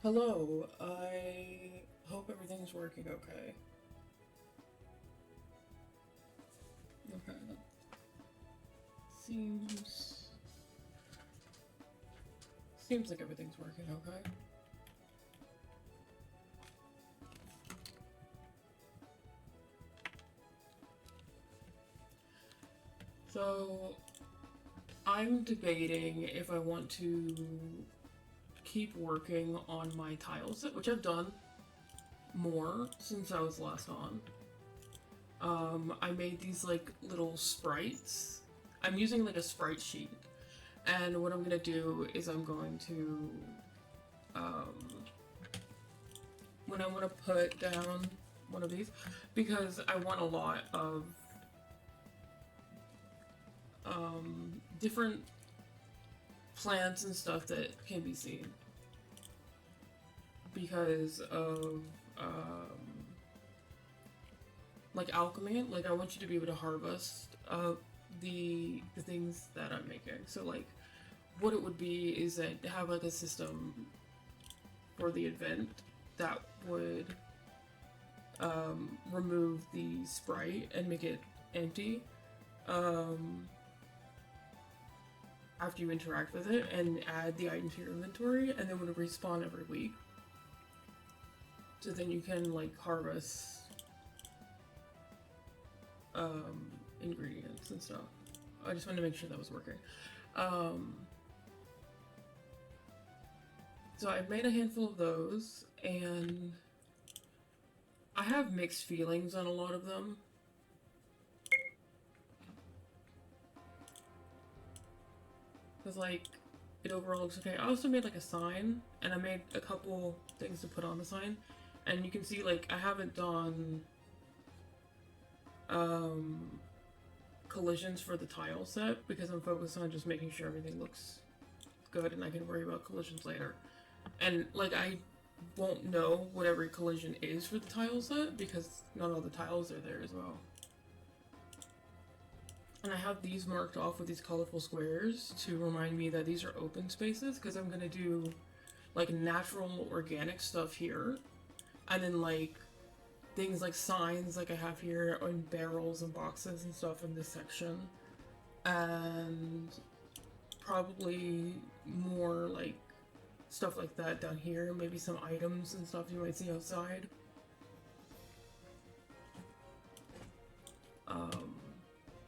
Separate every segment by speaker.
Speaker 1: Hello, I hope everything's working okay. Okay, that seems like everything's working okay. So, I'm debating if I want to keep working on my tile set, which I've done more since I was last on. I made these like little sprites. I'm using like a sprite sheet, and what I'm gonna do is I'm going to when I want to put down one of these, because I want a lot of different plants and stuff that can be seen because of like alchemy. Like I want you to be able to harvest the things that I'm making. So like what it would be is that have like a system for the event that would remove the sprite and make it empty after you interact with it, and add the item to your inventory, and then would respawn every week. So then you can like harvest ingredients and stuff. I just wanted to make sure that was working. So I've made a handful of those, and I have mixed feelings on a lot of them. Because like, it overall looks okay. I also made like a sign, and I made a couple things to put on the sign. And you can see like, I haven't done collisions for the tile set because I'm focused on just making sure everything looks good and I can worry about collisions later. And like, I won't know what every collision is for the tile set because not all the tiles are there as well. And I have these marked off with these colorful squares to remind me that these are open spaces, because I'm gonna do like natural organic stuff here, and then like things like signs like I have here, and barrels and boxes and stuff in this section, and probably more like stuff like that down here, maybe some items and stuff you might see outside.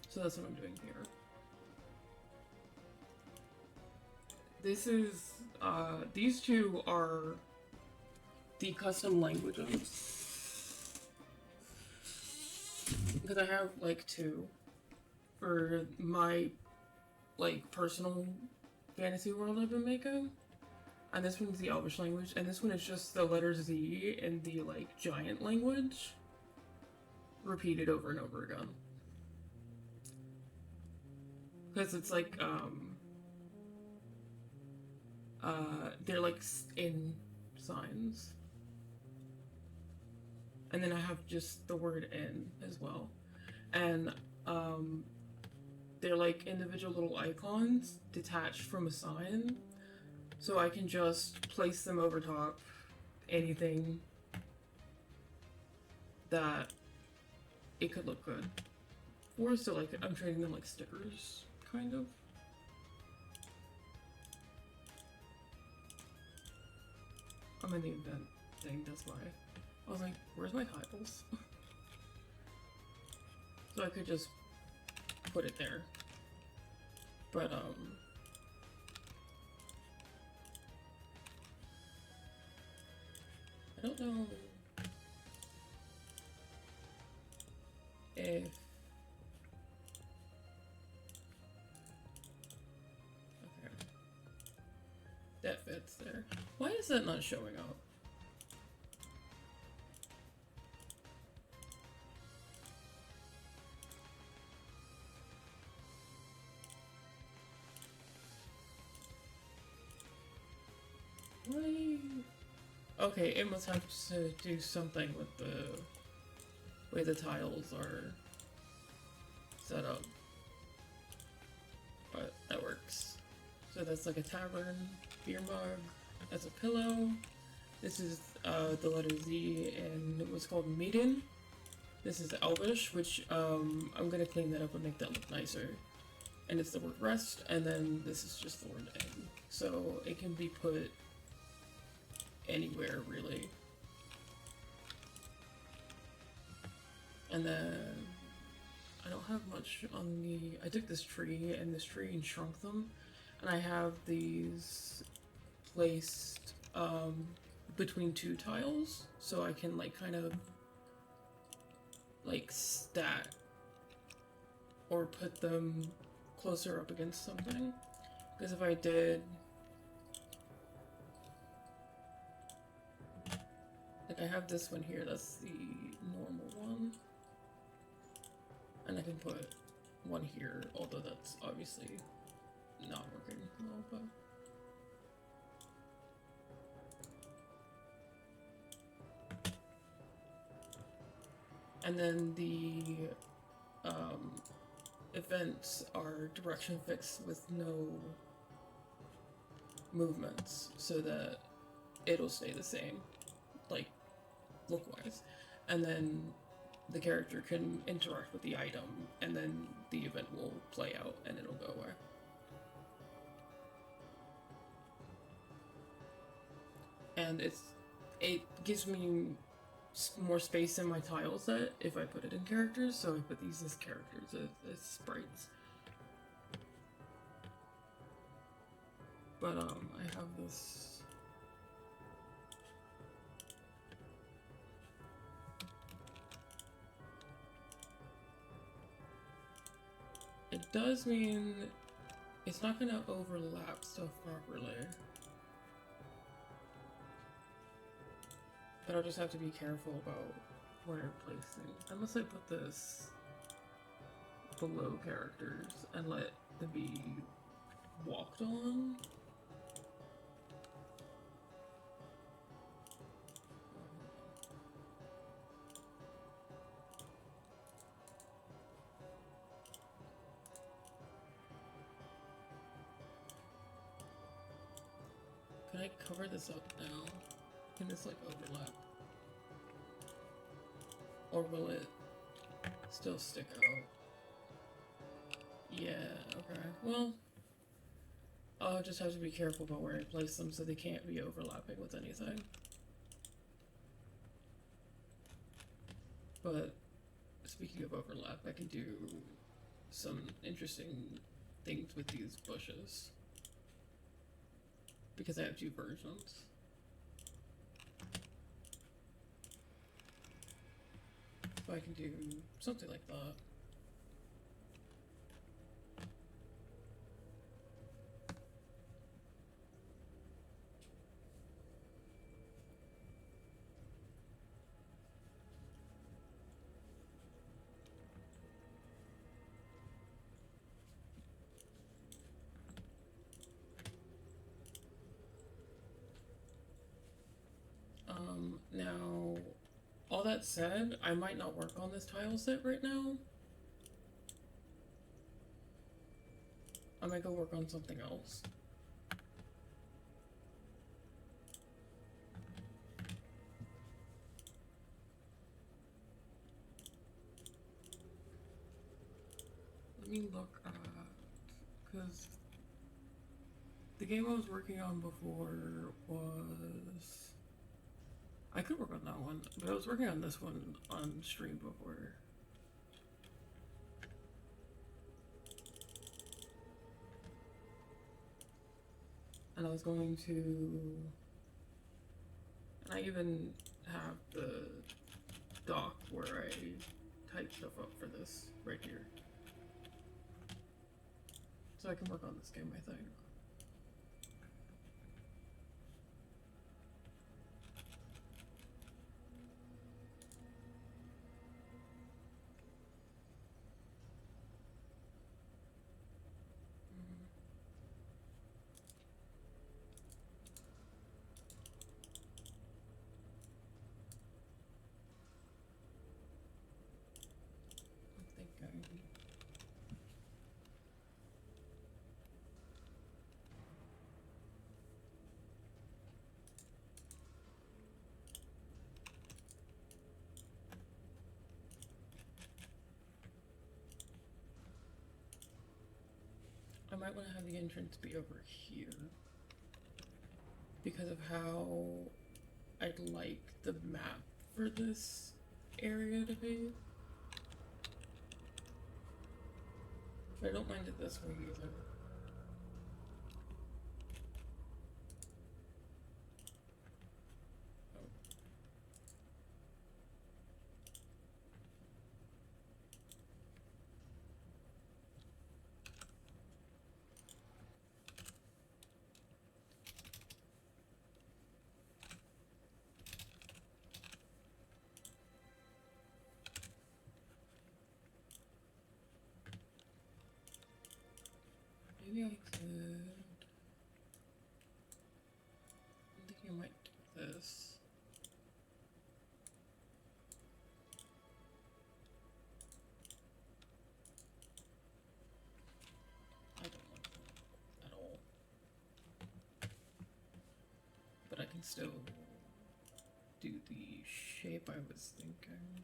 Speaker 1: So that's what I'm doing here. This is, these two are the custom languages. Because I have like two for my like personal fantasy world I've been making. And this one's the Elvish language, and this one is just the letter Z in the like giant language repeated over and over again. Because it's like, they're like in signs. And then I have just the word in as well. And, they're like individual little icons detached from a sign. So I can just place them over top anything that it could look good. Or so like, I'm treating them like stickers. Kind of. I'm in the event thing, that's why. I was like, where's my tiles? So I could just put it there. But, I don't know if that fits there. Why is that not showing up? Why? Okay, it must have to do something with the way the tiles are set up. But that works. So that's like a tavern, beer mug, that's a pillow, This is the letter Z, and what's called Maiden. This is Elvish, which I'm gonna clean that up and make that look nicer. And it's the word rest, and then this is just the word end. So it can be put anywhere, really. And then I don't have much on the... I took this tree and shrunk them, and I have these placed between two tiles, so I can like kind of like stack or put them closer up against something. Because if I did, like I have this one here, that's the normal one, and I can put one here, although that's obviously not working well, but and then the events are direction fixed with no movements, so that it'll stay the same, like look-wise. And then the character can interact with the item, and then the event will play out and it'll go away. And it gives me more space in my tile set if I put it in characters, so I put these as characters, as sprites. But I have this. It does mean it's not gonna overlap stuff properly. But I'll just have to be careful about where I place things. Unless I put this below characters and let them be walked on. Can I cover this up now? Can this like overlap? Or will it still stick out? Yeah, okay. Well, I'll just have to be careful about where I place them so they can't be overlapping with anything. But speaking of overlap, I can do some interesting things with these bushes. Because I have two versions. So I can do something like that. Now, all that said, I might not work on this tile set right now. I might go work on something else. Let me look at, because the game I was working on before was... I could work on that one, but I was working on this one on stream before. And I was going to... And I even have the doc where I type stuff up for this right here. So I can work on this game, I think. I might want to have the entrance be over here because of how I'd like the map for this area to be. But I don't mind it this way either. Maybe I could. I think I might do this. I don't like that at all. But I can still do the shape I was thinking.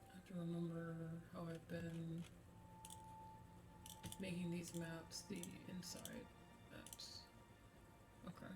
Speaker 1: I have to remember how I've been making these maps the inside maps. Okay.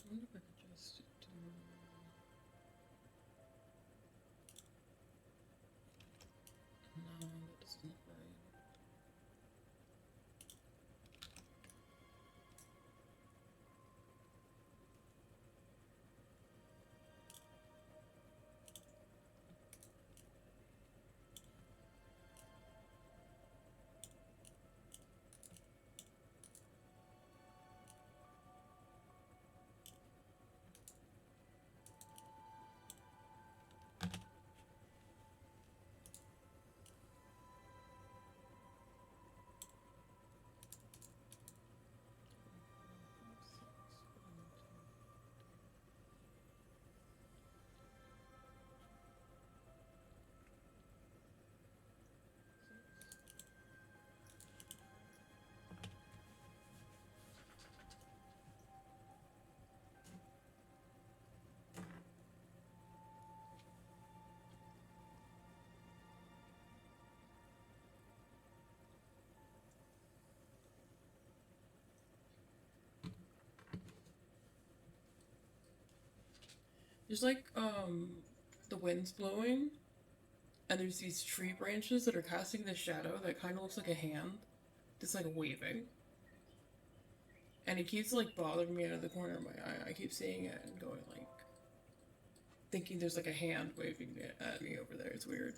Speaker 1: I wonder if I could just do. No, that doesn't look right. There's like the wind's blowing and there's these tree branches that are casting this shadow that kind of looks like a hand, just like waving. And it keeps like bothering me out of the corner of my eye. I keep seeing it and going like, thinking there's like a hand waving at me over there. It's weird.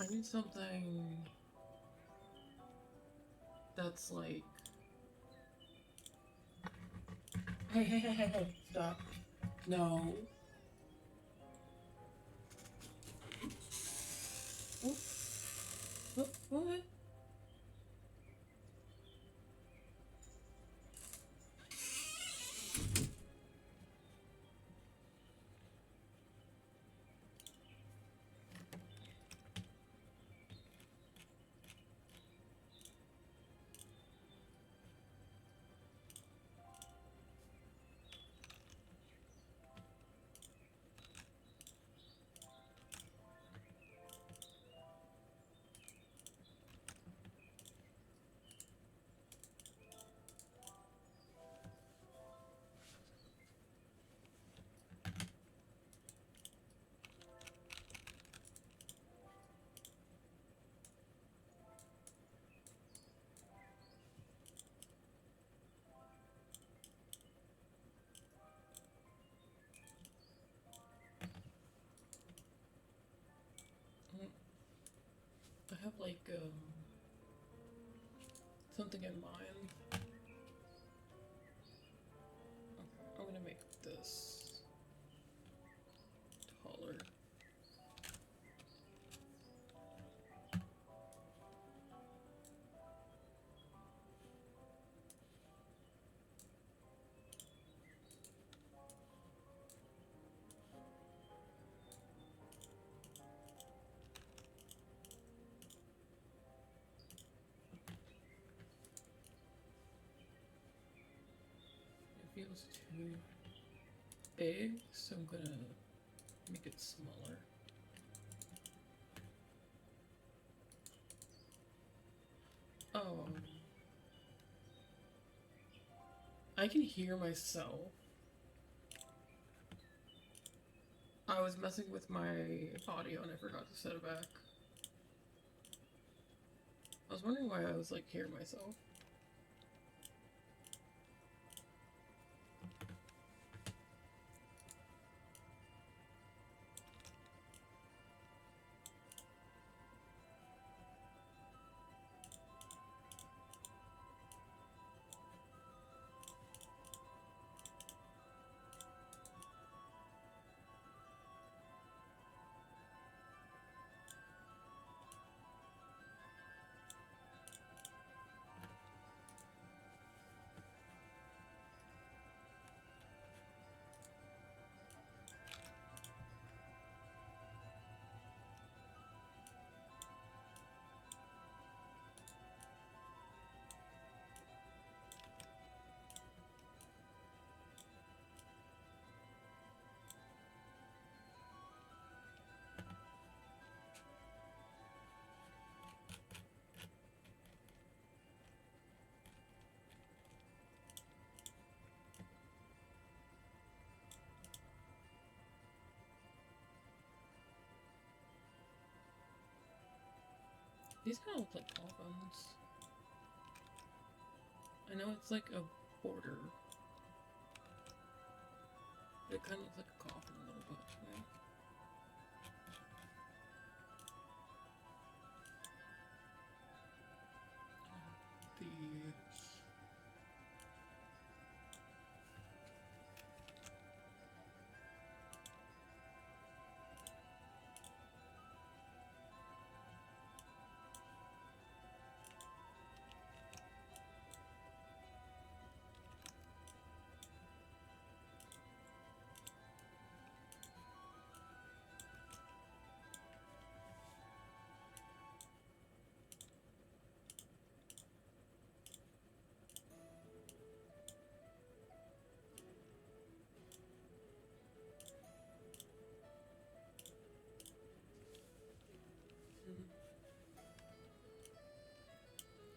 Speaker 1: I need something that's like... Hey, stop. No. What? I have like something in mind. Okay, I'm gonna make this taller. It feels too big, so I'm gonna make it smaller. Oh. I can hear myself. I was messing with my audio and I forgot to set it back. I was wondering why I was like hearing myself. These kind of look like coffins. I know it's like a border. It kind of looks like a coffin a little bit. Yeah.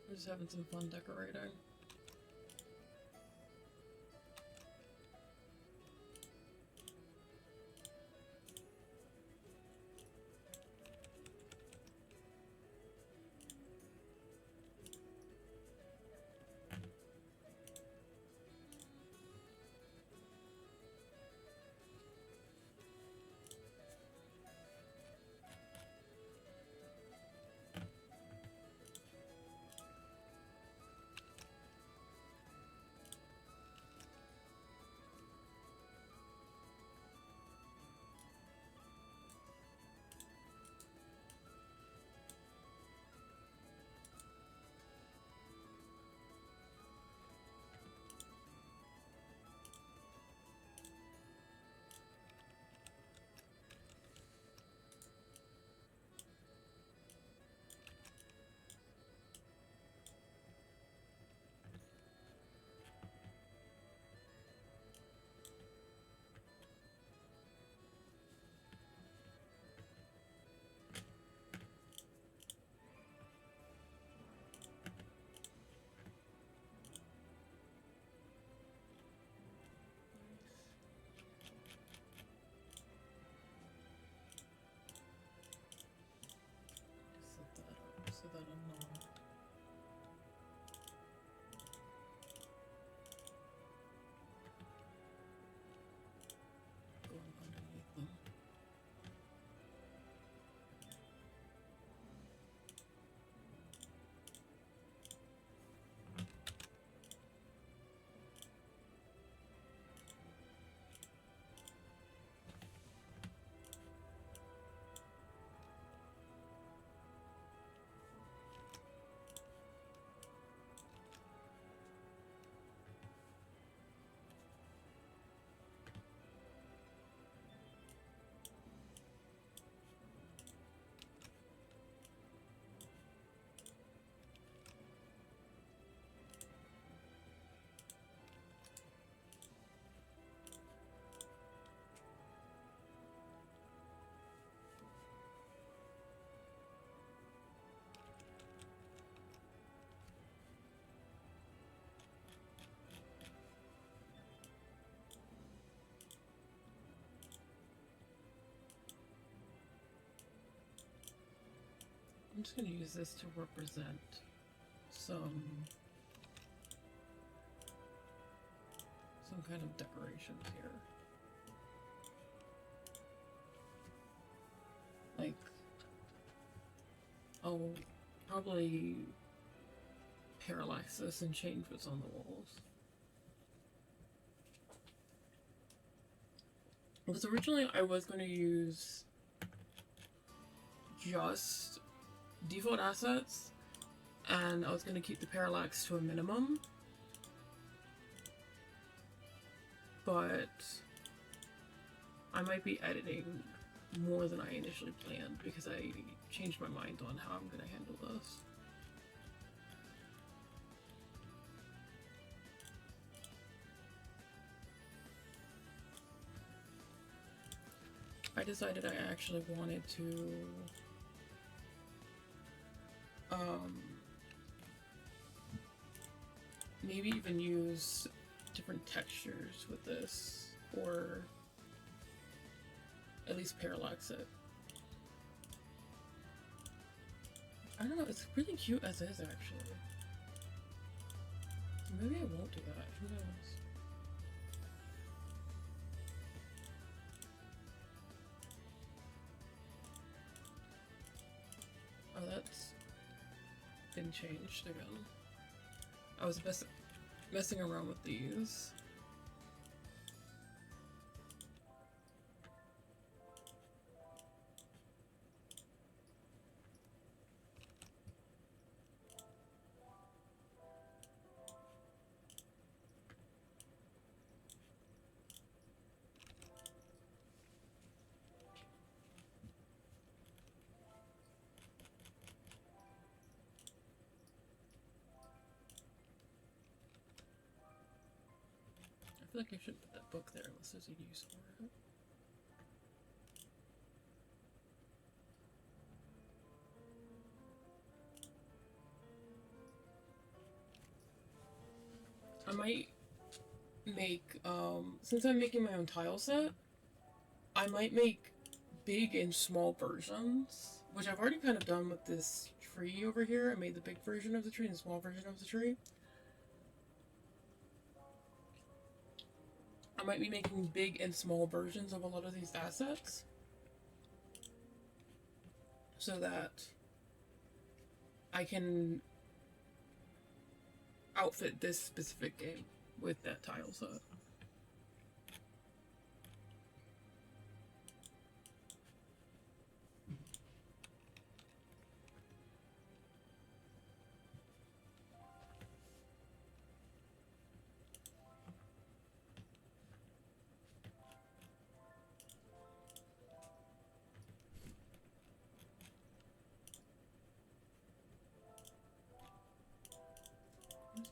Speaker 1: I'm just having some fun decorating. I'm just going to use this to represent some kind of decorations here. Like, I'll probably parallax this and change what's on the walls. Because originally I was going to use just default assets, and I was going to keep the parallax to a minimum, but I might be editing more than I initially planned because I changed my mind on how I'm going to handle this. I decided I actually wanted to maybe even use different textures with this, or at least parallax it. I don't know, it's really cute as is actually. Maybe I won't do that, who knows? Oh, that's been changed again. I was messing around with these. I feel like I shouldn't put that book there unless there's a use for it. I might make, since I'm making my own tile set, I might make big and small versions, which I've already kind of done with this tree over here. I made the big version of the tree and the small version of the tree. I might be making big and small versions of a lot of these assets so that I can outfit this specific game with that tile set.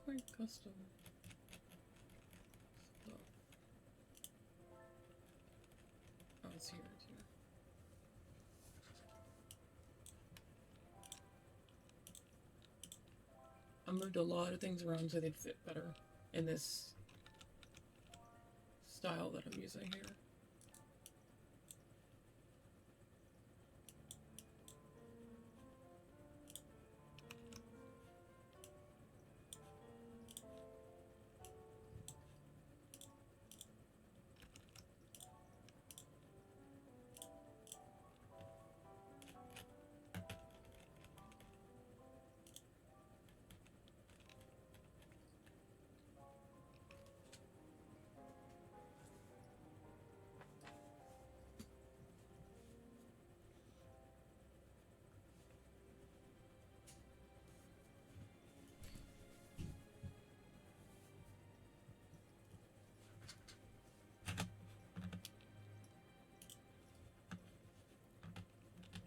Speaker 1: Where's my custom stuff? Oh, it's here, it's here. I moved a lot of things around so they'd fit better in this style that I'm using here.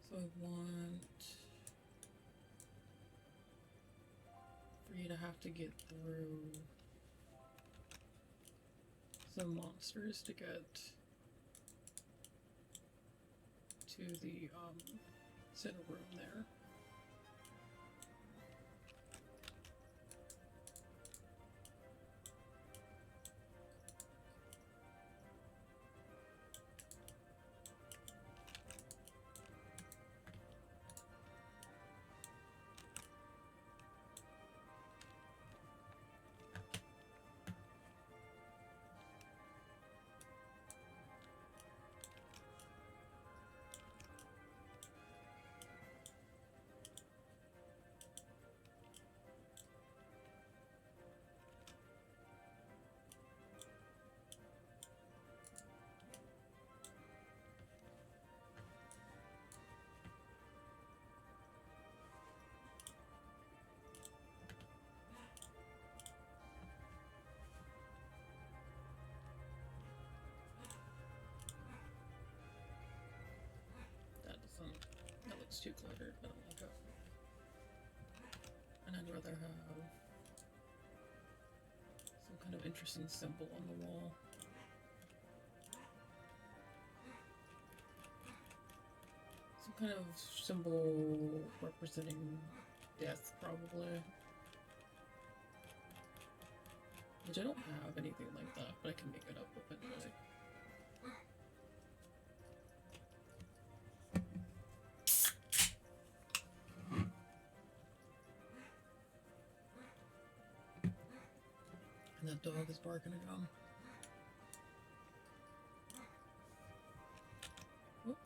Speaker 1: So I want for you to have to get through some monsters to get to the center room there. too cluttered. I don't like it. And I'd rather have some kind of interesting symbol on the wall. Some kind of symbol representing death, probably. Which I don't have anything like that, but I can make it up eventually. And that dog is barking again. Whoop.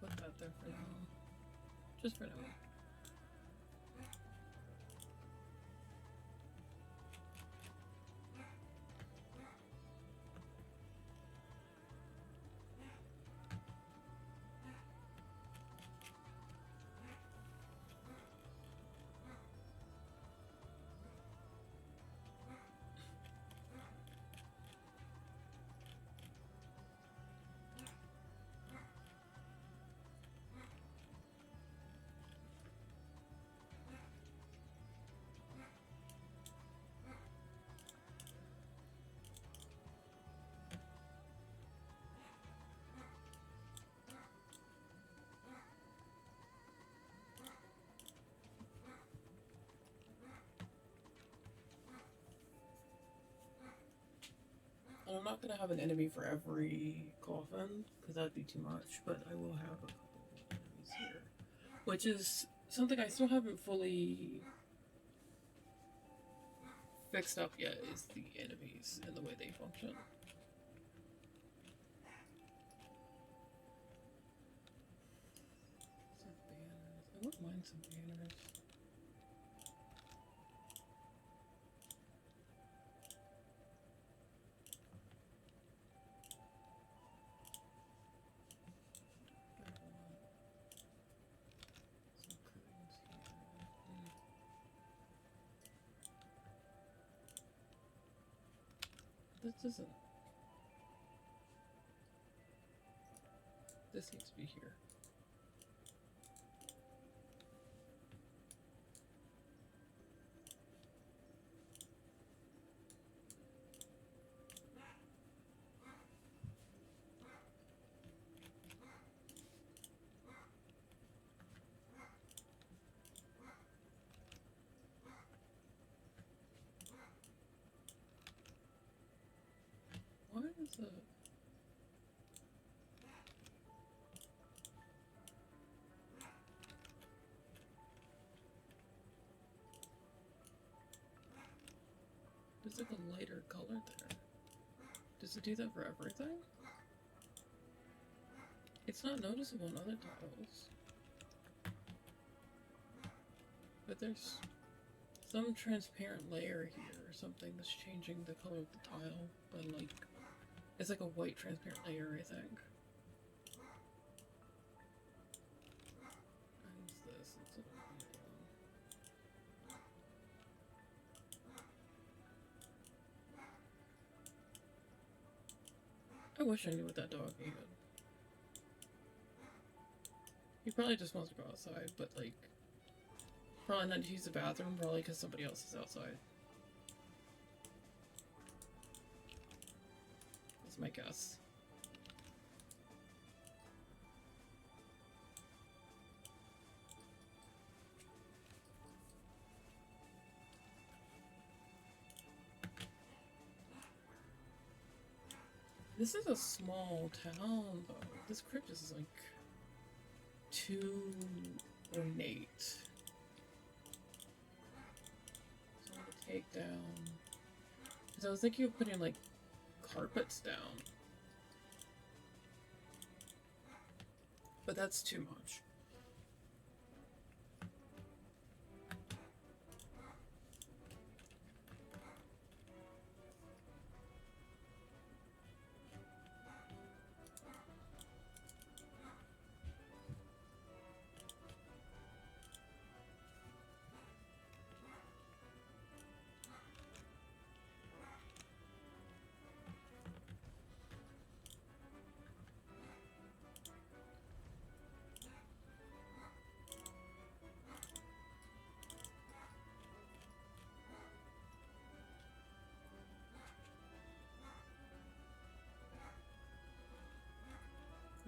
Speaker 1: Put that there for now. Just for now. And I'm not gonna have an enemy for every coffin, because that'd be too much, but I will have a couple of enemies here. Which is something I still haven't fully fixed up yet, is the enemies and the way they function. Some banners. I wouldn't mind some banners. This isn't. This needs to be here. Why is it? There's like a lighter color there. Does it do that for everything? It's not noticeable in other tiles. But there's some transparent layer here or something that's changing the color of the tile. But like, it's like a white transparent layer, I think. And this, it's a I wish I knew what that dog needed. He probably just wants to go outside, but like, probably not to use the bathroom, probably because somebody else is outside. That's my guess. This is a small town, though. This crypt is like too ornate. So I'm gonna take down. Because I was thinking of putting like carpets down. But that's too much.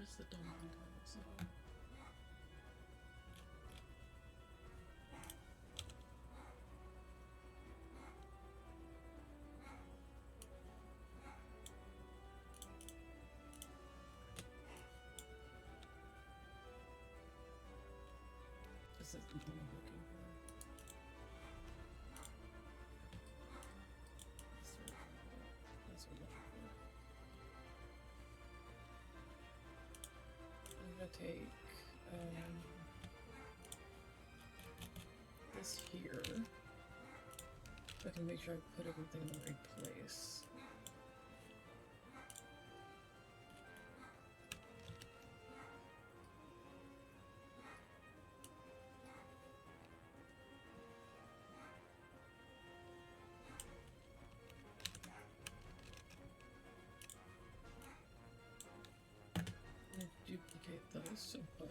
Speaker 1: Where's the diamond tiles? This is the one I'm looking for. That's what I'm looking for. I'm gonna take this here. I can make sure I put everything in the right place. Duplicate those and put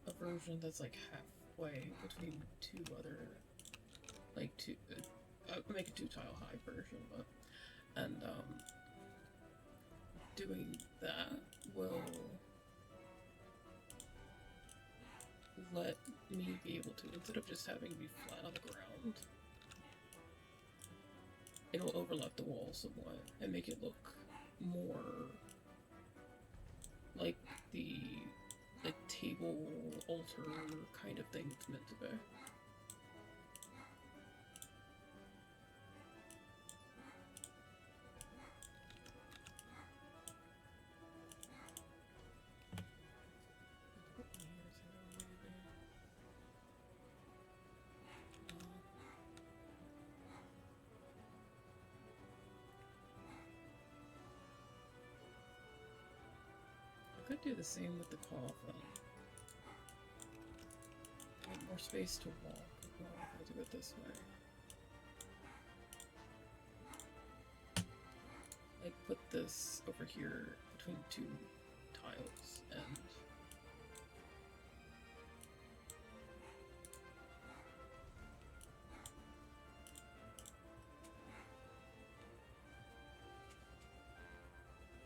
Speaker 1: a version that's like halfway between two other, like two, make a 2-tile high version, but, and doing that will let me be able to, instead of just having to be flat on the ground, it'll overlap the wall somewhat and make it look more like the table altar kind of thing it's meant to be. I could do the same with the coffin. Get more space to walk. I'll do it this way. Like put this over here between two tiles and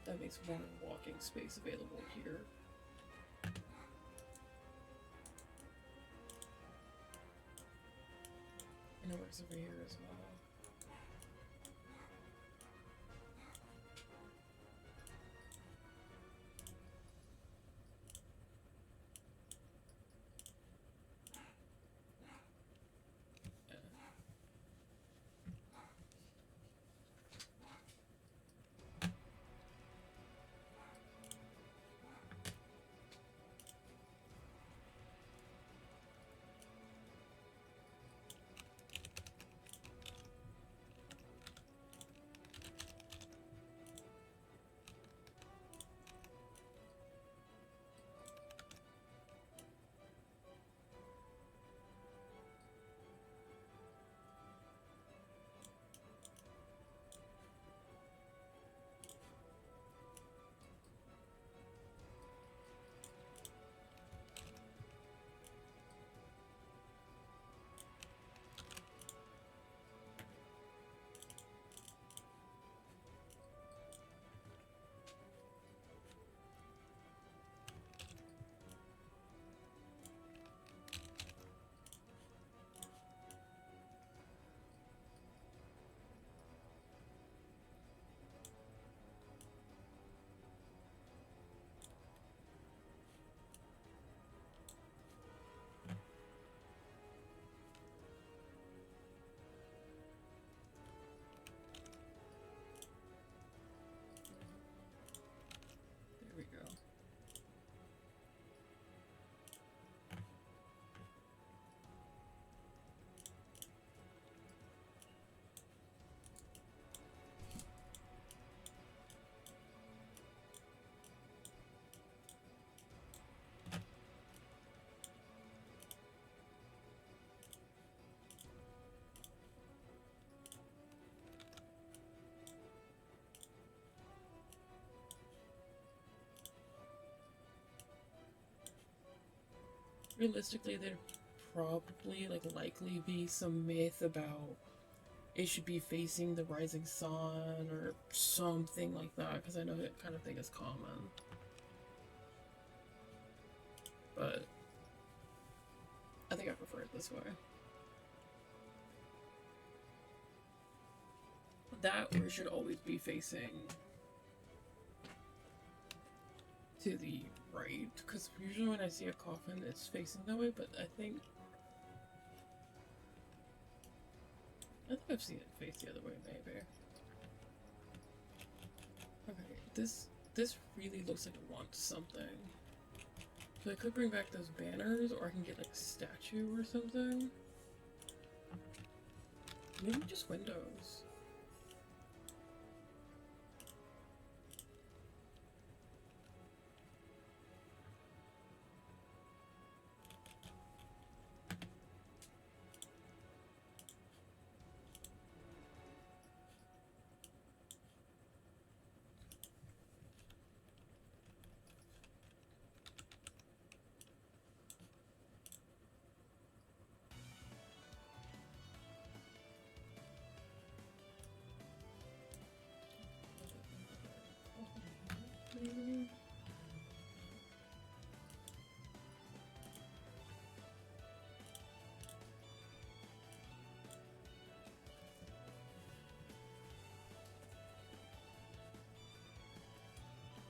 Speaker 1: that makes more walking space available here. And it works over here as well. There we go. Realistically, there'd probably, likely be some myth about it should be facing the rising sun or something like that, because I know that kind of thing is common. but I think I prefer it this way. That or should always be facing to the right, because usually when I see a coffin, it's facing that way, but I think I've seen it face the other way, maybe. Okay, this really looks like it wants something. So I could bring back those banners, or I can get like a statue or something. Maybe just windows.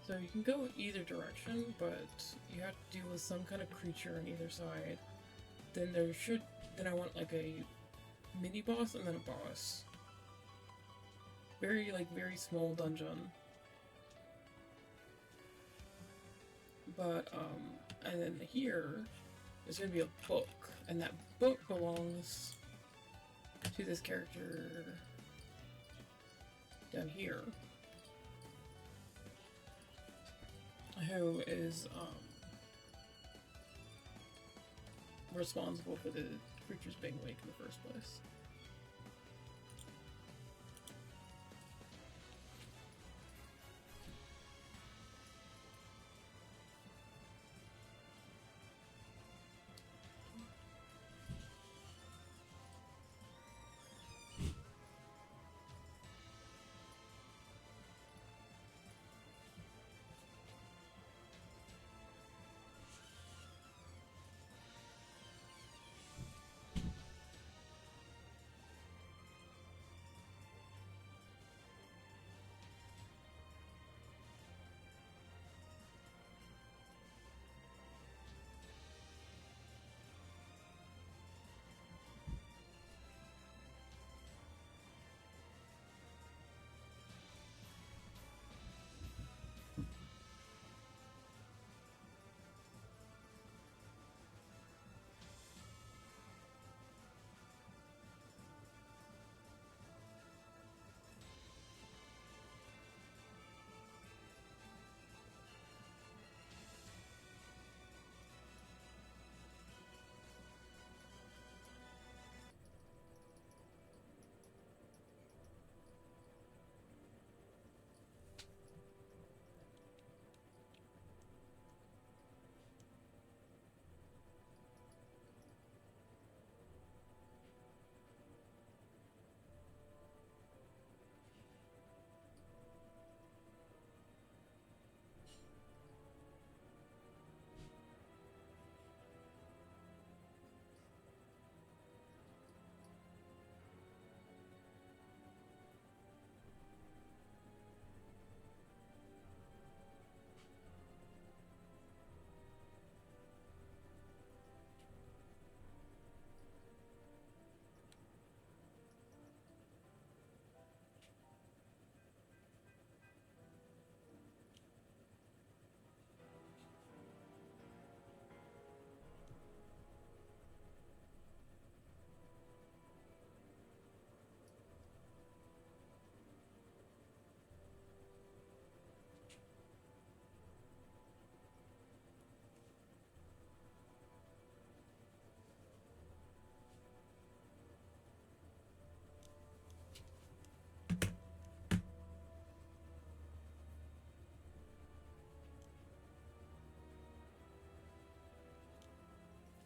Speaker 1: So you can go either direction, but you have to deal with some kind of creature on either side. Then I want like a mini boss and then a boss. Very small dungeon. But, and then here, there's gonna be a book, and that book belongs to this character down here, who is, responsible for the creatures being awake in the first place.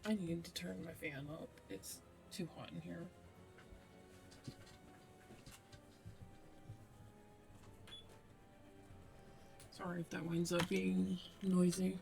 Speaker 1: I need to turn my fan up. It's too hot in here. Sorry if that winds up being noisy.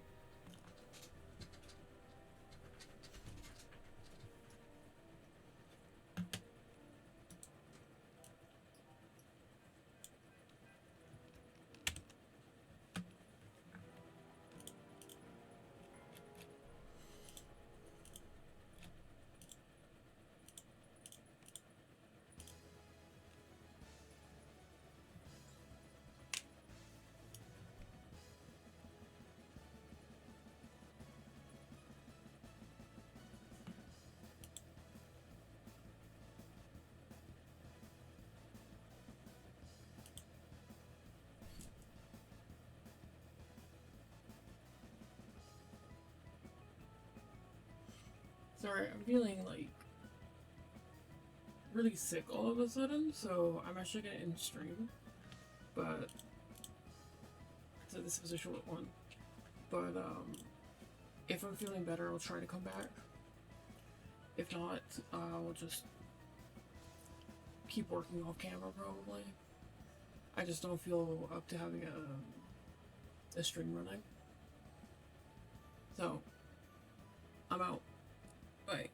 Speaker 1: Sorry, I'm feeling like really sick all of a sudden, so I'm actually gonna end stream. But so this was a short one. But if I'm feeling better, I'll try to come back. If not, I'll just keep working off camera probably. I just don't feel up to having a stream running. So I'm out. Bye.